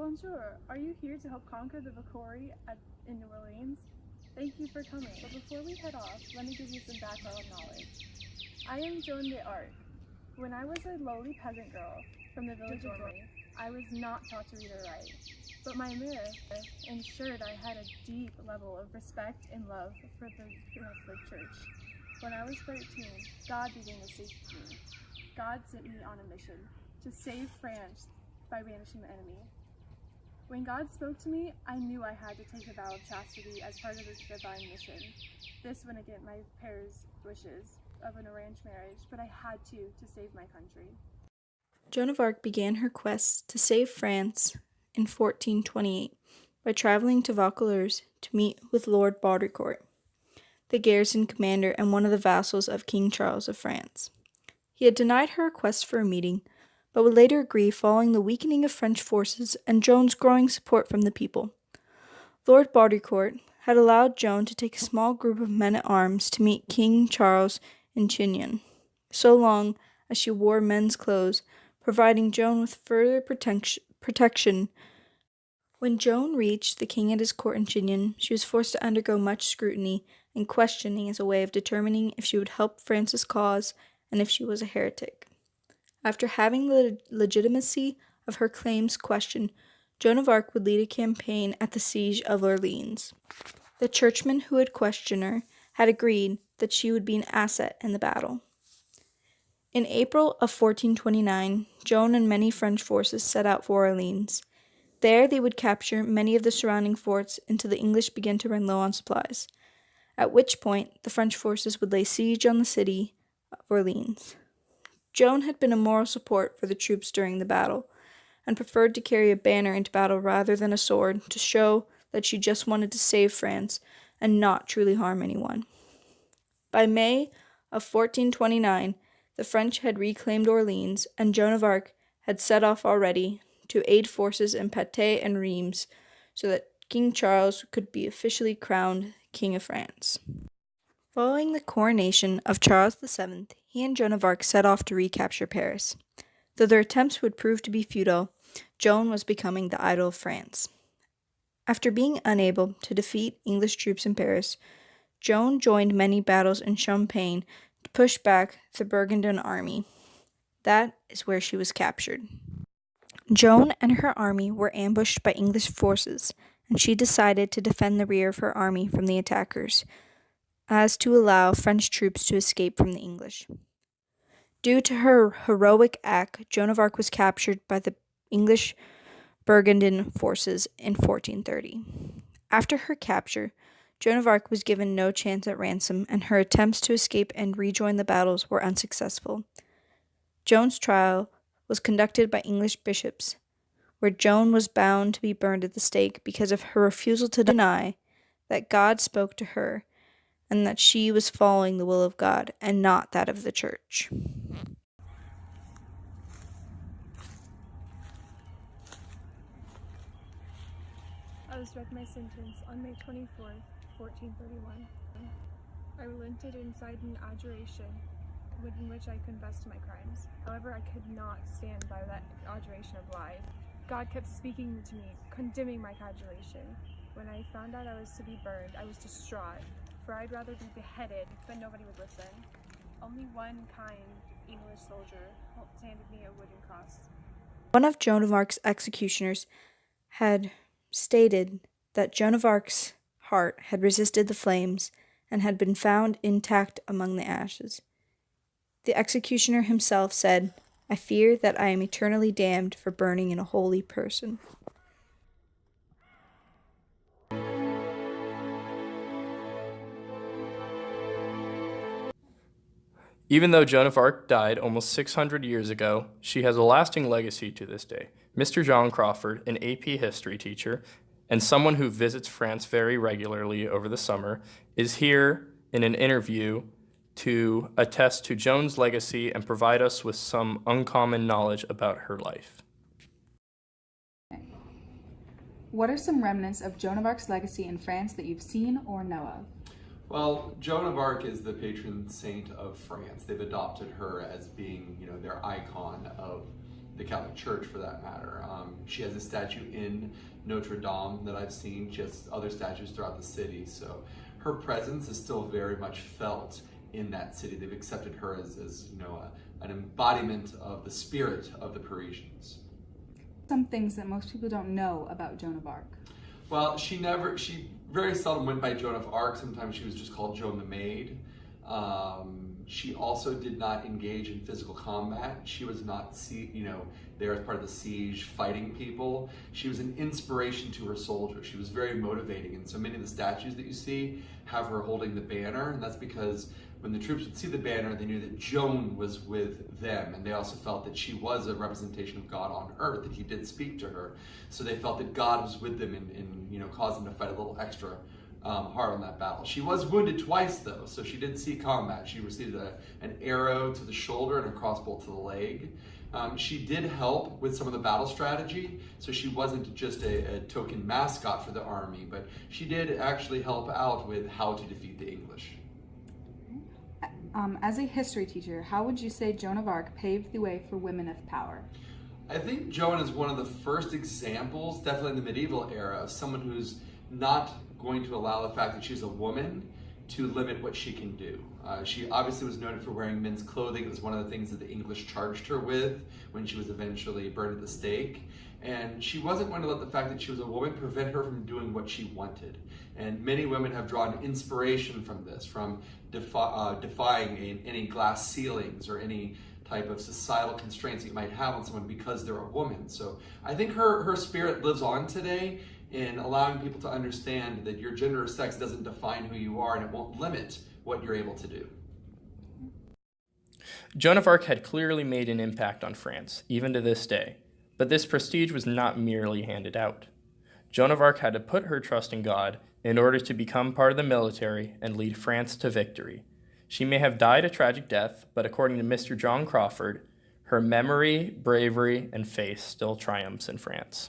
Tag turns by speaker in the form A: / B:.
A: Bonjour, are you here to help conquer the Victory in New Orleans? Thank you for coming, but before we head off, let me give you some background knowledge. I am Joan of Arcs. When I was a lowly peasant girl from the village of Roy, I was not taught to read or write, but my mirror ensured I had a deep level of respect and love for the Catholic Church. When I was 13, God began to seek me. God sent me on a mission to save France by banishing the enemy. When God spoke to me, I knew I had to take a vow of chastity as part of this divine mission. This went against my parents' wishes of an arranged marriage, but I had to save my country.
B: Joan of Arc began her quest to save France in 1428 by traveling to Vaucouleurs to meet with Lord Baudricourt, the garrison commander and one of the vassals of King Charles of France. He had denied her request for a meeting, but would later agree following the weakening of French forces and Joan's growing support from the people. Lord Baudricourt had allowed Joan to take a small group of men-at-arms to meet King Charles in Chignon, so long as she wore men's clothes, providing Joan with further protection. When Joan reached the king at his court in Chignon, she was forced to undergo much scrutiny and questioning as a way of determining if she would help France's cause and if she was a heretic. After having the legitimacy of her claims questioned, Joan of Arc would lead a campaign at the siege of Orleans. The churchman who had questioned her had agreed that she would be an asset in the battle. In April of 1429, Joan and many French forces set out for Orleans. There they would capture many of the surrounding forts until the English began to run low on supplies, at which point the French forces would lay siege on the city of Orleans. Joan had been a moral support for the troops during the battle, and preferred to carry a banner into battle rather than a sword to show that she just wanted to save France and not truly harm anyone. By May of 1429, the French had reclaimed Orleans, and Joan of Arc had set off already to aid forces in Patay and Reims so that King Charles could be officially crowned King of France. Following the coronation of Charles VII, he and Joan of Arc set off to recapture Paris. Though their attempts would prove to be futile, Joan was becoming the idol of France. After being unable to defeat English troops in Paris, Joan joined many battles in Champagne to push back the Burgundian army. That is where she was captured. Joan and her army were ambushed by English forces, and she decided to defend the rear of her army from the attackers, as to allow French troops to escape from the English. Due to her heroic act, Joan of Arc was captured by the English Burgundian forces in 1430. After her capture, Joan of Arc was given no chance at ransom, and her attempts to escape and rejoin the battles were unsuccessful. Joan's trial was conducted by English bishops, where Joan was bound to be burned at the stake because of her refusal to deny that God spoke to her and that she was following the will of God and not that of the church.
A: I was read my sentence on May 24th, 1431. I relented inside an adjuration in which I confessed my crimes. However, I could not stand by that adjuration of lies. God kept speaking to me, condemning my adjuration. When I found out I was to be burned, I was distraught, for I'd rather be beheaded, but nobody would listen. Only one kind English soldier handed me a wooden cross.
B: One of Joan of Arc's executioners had stated that Joan of Arc's heart had resisted the flames and had been found intact among the ashes. The executioner himself said, "I fear that I am eternally damned for burning in a holy person."
C: Even though Joan of Arc died almost 600 years ago, she has a lasting legacy to this day. Mr. John Crawford, an AP history teacher, and someone who visits France very regularly over the summer, is here in an interview to attest to Joan's legacy and provide us with some uncommon knowledge about her life.
D: What are some remnants of Joan of Arc's legacy in France that you've seen or know of?
E: Well, Joan of Arc is the patron saint of France. They've adopted her as being, their icon of the Catholic Church for that matter. She has a statue in Notre Dame that I've seen. She has other statues throughout the city. So her presence is still very much felt in that city. They've accepted her as an embodiment of the spirit of the Parisians.
D: Some things that most people don't know about Joan of Arc.
E: Well, she very seldom went by Joan of Arc. Sometimes she was just called Joan the Maid. She also did not engage in physical combat. She was not, there as part of the siege fighting people. She was an inspiration to her soldiers. She was very motivating, and so many of the statues that you see have her holding the banner, and that's because when the troops would see the banner, they knew that Joan was with them, and they also felt that she was a representation of God on earth, that he did speak to her. So they felt that God was with them and caused them to fight a little extra hard on that battle. She was wounded twice, though, so she did see combat. She received an arrow to the shoulder and a crossbow to the leg. She did help with some of the battle strategy, so she wasn't just a token mascot for the army, but she did actually help out with how to defeat the English.
D: As a history teacher, how would you say Joan of Arc paved the way for women of power?
E: I think Joan is one of the first examples, definitely in the medieval era, of someone who's not going to allow the fact that she's a woman to limit what she can do. She obviously was noted for wearing men's clothing. It was one of the things that the English charged her with when she was eventually burned at the stake. And she wasn't going to let the fact that she was a woman prevent her from doing what she wanted. And many women have drawn inspiration from this, from defying any glass ceilings or any type of societal constraints that you might have on someone because they're a woman. So I think her spirit lives on today in allowing people to understand that your gender or sex doesn't define who you are, and it won't limit what you're able to do.
C: Joan of Arc had clearly made an impact on France, even to this day, but this prestige was not merely handed out. Joan of Arc had to put her trust in God in order to become part of the military and lead France to victory. She may have died a tragic death, but according to Mr. John Crawford, her memory, bravery, and faith still triumphs in France.